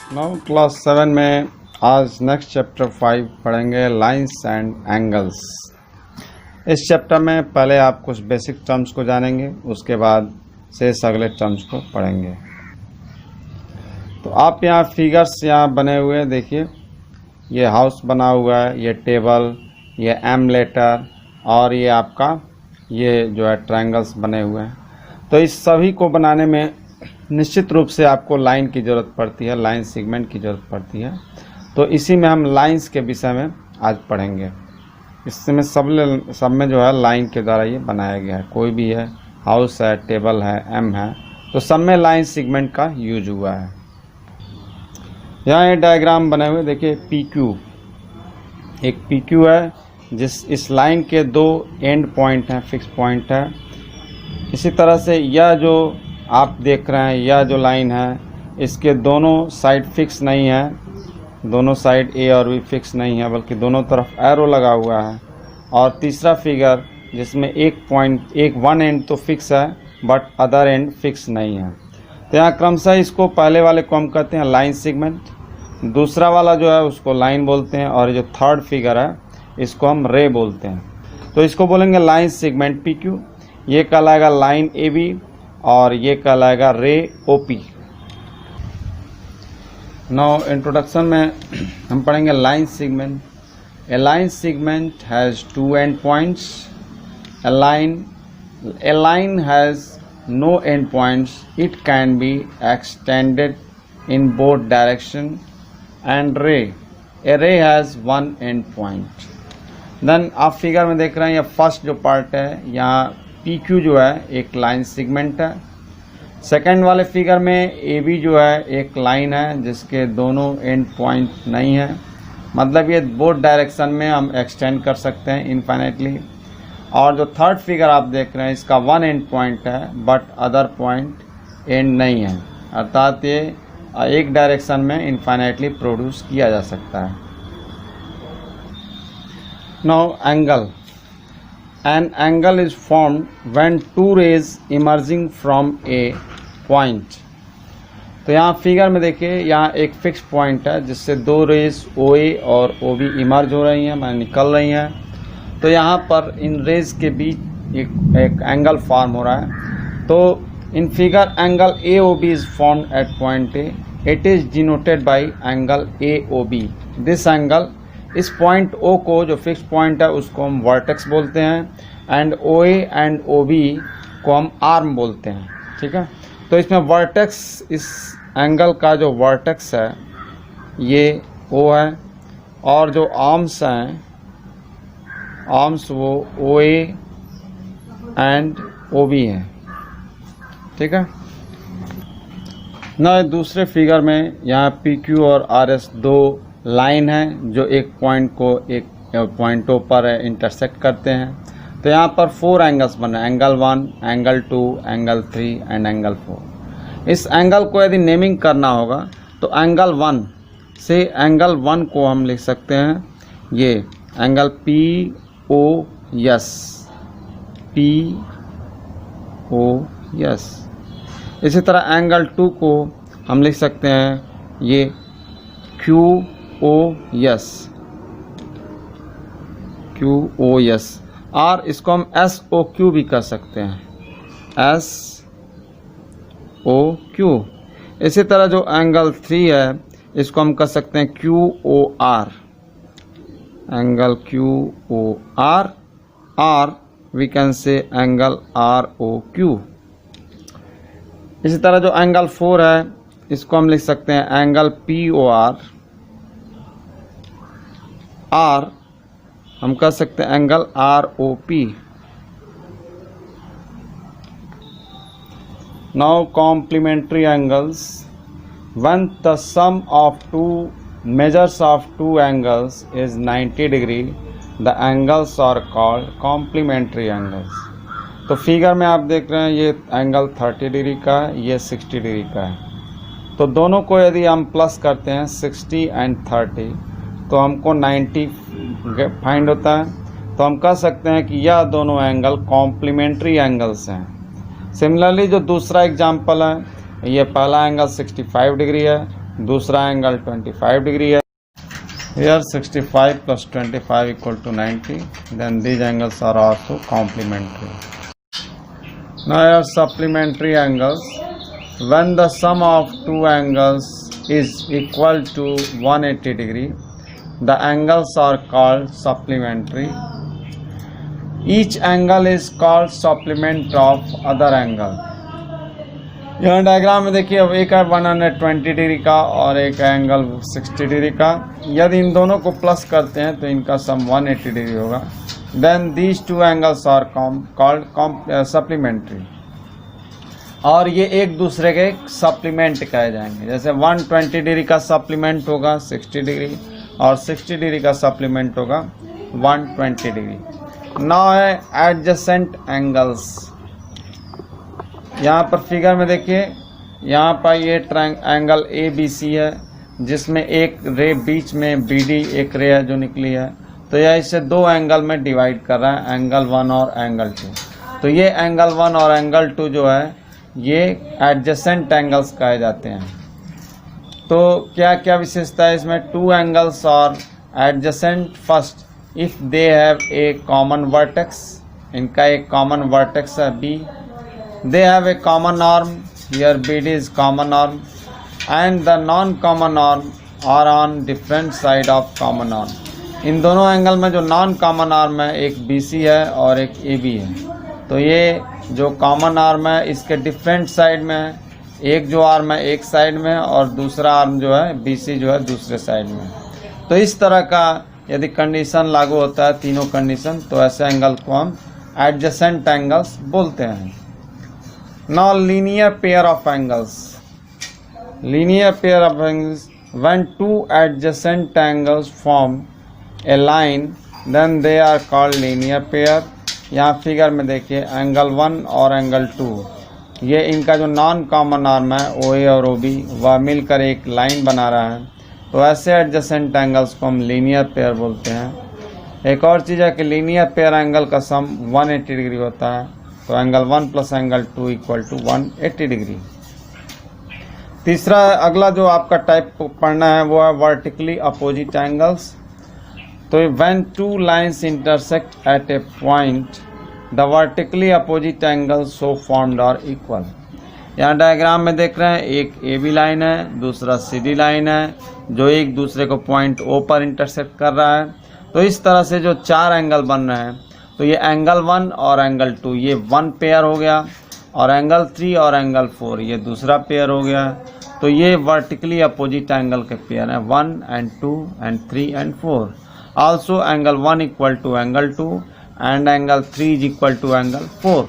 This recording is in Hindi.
नाउ क्लास 7 में आज नेक्स्ट चैप्टर 5 पढ़ेंगे लाइंस एंड एंगल्स। इस चैप्टर में पहले आप कुछ बेसिक टर्म्स को जानेंगे, उसके बाद शेष अगले टर्म्स को पढ़ेंगे। तो आप यहाँ फिगर्स यहाँ बने हुए हैं, देखिए ये हाउस बना हुआ है, ये टेबल, ये एम लेटर और ये आपका ये जो है ट्रायंगल्स बने हुए हैं। तो इस सभी को बनाने में निश्चित रूप से आपको लाइन की ज़रूरत पड़ती है, लाइन सेगमेंट की ज़रूरत पड़ती है। तो इसी में हम लाइंस के विषय में आज पढ़ेंगे। इसमें सब में जो है लाइन के द्वारा ये बनाया गया है। कोई भी है, हाउस है, टेबल है, एम है, तो सब में लाइन सेगमेंट का यूज हुआ है। यहाँ ये डायग्राम बने हुए देखिए, पी क्यू, एक पी क्यू है इस लाइन के दो एंड पॉइंट हैं, फिक्स पॉइंट है। इसी तरह से यह जो आप देख रहे हैं, यह जो लाइन है, इसके दोनों साइड फिक्स नहीं है, दोनों साइड ए और बी फिक्स नहीं है, बल्कि दोनों तरफ एरो लगा हुआ है। और तीसरा फिगर जिसमें वन एंड तो फिक्स है बट अदर एंड फिक्स नहीं है। तो यहाँ क्रमशः इसको पहले वाले को हम कहते हैं लाइन सेगमेंट, दूसरा वाला जो है उसको लाइन बोलते हैं, और जो थर्ड फिगर है इसको हम रे बोलते हैं। तो इसको बोलेंगे लाइन सेगमेंट पी क्यू, ये कहलाएगा लाइन ए बी और ये कहलाएगा रे ओ पी। नाउ इंट्रोडक्शन में हम पढ़ेंगे line segment. A line segment has two end points. A line has no end points. It can be extended in both direction and ray. A ray has one end point. Then आप फिगर में देख रहे हैं, ये फर्स्ट जो पार्ट है, यहाँ पी क्यू जो है एक लाइन सेगमेंट है। सेकंड वाले फिगर में ए बी जो है एक लाइन है जिसके दोनों एंड पॉइंट नहीं है, मतलब ये बोथ डायरेक्शन में हम एक्सटेंड कर सकते हैं इनफाइनाइटली। और जो थर्ड फिगर आप देख रहे हैं, इसका वन एंड पॉइंट है बट अदर पॉइंट एंड नहीं है, अर्थात ये एक डायरेक्शन में इनफाइनाइटली प्रोड्यूस किया जा सकता है। Now angle. An angle is formed when two rays emerging from a point। तो यहाँ फिगर में देखिए, यहाँ एक फिक्स पॉइंट है जिससे दो रेज ओ ए और ओ बी इमर्ज हो रही हैं, माने निकल रही हैं। तो यहाँ पर इन रेज के बीच एक एंगल फॉर्म हो रहा है। तो in figure angle A O B is formed at point A. It is denoted by angle A O B. This angle, इस पॉइंट ओ को, जो फिक्स पॉइंट है, उसको हम वर्टेक्स बोलते हैं, and O A and O B को हम आर्म बोलते हैं, ठीक है। तो इसमें वर्टेक्स, इस एंगल का जो वर्टेक्स है ये ओ है, और जो आर्म्स हैं, आर्म्स वो ओ ए एंड ओ बी हैं, ठीक है ना। दूसरे फिगर में यहाँ पी क्यू और आर एस दो लाइन है जो एक पॉइंट को एक पॉइंटों पर इंटरसेक्ट करते हैं। तो यहाँ पर 4 एंगल्स बने, angle 1, angle 2, angle 3 and angle 4। इस एंगल को यदि नेमिंग करना होगा तो एंगल 1 से एंगल 1 को हम लिख सकते हैं ये angle P O S, P O S. इसी तरह एंगल 2 को हम लिख सकते हैं ये Q O S, Q O S. और इसको हम एस ओ क्यू भी कर सकते हैं, एस ओ क्यू। इसी तरह जो एंगल 3 है, इसको हम कर सकते हैं Q O R, angle Q O R, और we can say angle R O Q. इसी तरह जो एंगल 4 है, इसको हम लिख सकते हैं एंगल पी ओ आर, और हम कर सकते हैं angle R O P. Now complementary angles. When the sum of two measures of two angles is 90 degree, the angles are called complementary angles. तो फिगर में आप देख रहे हैं ये एंगल 30 डिग्री का है, ये 60 डिग्री का है। तो दोनों को यदि हम प्लस करते हैं 60 एंड 30, तो हमको 90 फाइंड होता है। तो हम कह सकते हैं कि यह दोनों एंगल कॉम्प्लीमेंट्री एंगल्स हैं। सिमिलरली जो दूसरा एग्जांपल है, ये पहला एंगल 65 डिग्री है दूसरा एंगल 25 डिग्री है। Here 65 plus 25 equal to 90. Then these angles are also complementary. Now here supplementary angles. When the sum of two angles is equal to 180 degree, the angles are called supplementary. Each angle is called supplement of other angle. यहाँ डायग्राम में देखिए, अब एक है 120 डिग्री का और एक एंगल 60 डिग्री का। यदि इन दोनों को प्लस करते हैं तो इनका सम 180 डिग्री होगा। Then these two angles are called supplementary, और ये एक दूसरे के सप्लीमेंट कहे जाएंगे। जैसे 120 डिग्री का सप्लीमेंट होगा 60 डिग्री और 60 डिग्री का सप्लीमेंट होगा 120 डिग्री। नाउ है एडजेसेंट एंगल्स। यहाँ पर फिगर में देखिए, यहाँ पर ये एंगल ए बी सी है, जिसमें एक रे बीच में बी डी एक रे है जो निकली है, तो यह इसे दो एंगल में डिवाइड कर रहा है, एंगल 1 और एंगल 2। तो ये एंगल 1 और एंगल 2 जो है ये एडजेसेंट एंगल्स कहे जाते हैं। तो क्या क्या विशेषता है इसमें? टू एंगल्स और adjacent first if they have a common vertex, इनका एक कॉमन वर्टेक्स है B. They have a common arm, here BD is common arm, and the non-common arm are on different side of common arm. इन दोनों एंगल में जो नॉन कॉमन आर्म है, एक BC है और एक AB है। तो ये जो कॉमन आर्म है इसके डिफरेंट साइड में है, एक जो आर्म है एक साइड में और दूसरा आर्म जो है BC जो है दूसरे साइड में। तो इस तरह का यदि कंडीशन लागू होता है, तीनों कंडीशन, तो ऐसे एंगल को हम एडजेसेंट एंगल्स बोलते हैं। Now linear pair of angles. Linear pair of angles, when two adjacent angles form a line, then they are called linear pair. यहाँ फिगर में देखिए एंगल 1 और एंगल 2, ये इनका जो नॉन कॉमन आर्म है OA और OB वह मिलकर एक लाइन बना रहा है। तो ऐसे एडजेसेंट एंगल्स को हम लीनियर पेयर बोलते हैं। एक और चीज़ है कि लीनियर पेयर एंगल का सम 180 डिग्री होता है। तो angle 1 plus angle 2 equal to 180 degree. तीसरा अगला जो आपका टाइप पढ़ना है वो है वर्टिकली अपोजिट एंगल्स। तो when two lines intersect at a point the vertically opposite angles so formed are equal. यहाँ डायग्राम में देख रहे हैं, एक AB लाइन है, दूसरा CD लाइन है, जो एक दूसरे को पॉइंट O पर इंटरसेक्ट कर रहा है। तो इस तरह से जो चार एंगल बन रहे हैं, तो ये एंगल 1 और एंगल 2 ये वन पेयर हो गया, और एंगल 3 और एंगल 4 ये दूसरा पेयर हो गया। तो ये वर्टिकली अपोजिट एंगल के पेयर हैं, 1 and 2 and 3 and 4। Also angle 1 equal to angle 2 and angle 3 is equal to angle 4।